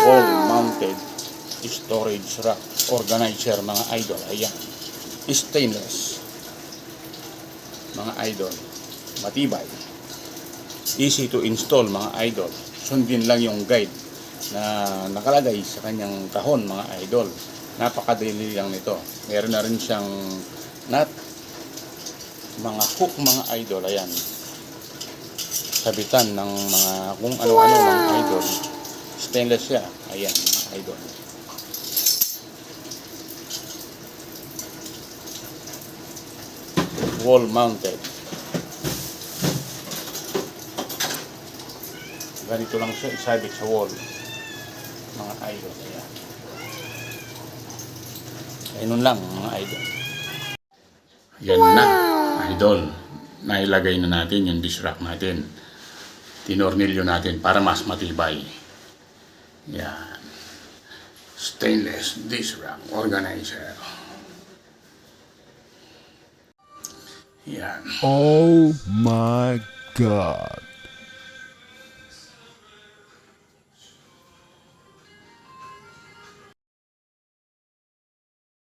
wall-mounted storage rack organizer mga idol. Ayan, stainless mga idol, matibay, easy to install mga idol. Sundin lang yung guide na nakalagay sa kanyang kahon mga idol. Napakadali lang nito. Meron na rin siyang nut, mga hook mga idol. Ayan, sabitan ng mga kung ano-ano mga idol. Stainless siya. Ayan mga idol. Wall mounted. Ganito lang siya isabit sa wall mga idol. Ayan. Ayun lang mga idol. Yan na idol. Nailagay na natin yung dish rack natin. Tinornilyo natin para mas matibay. Yan. Stainless dish rack organizer. Yan. Oh my God.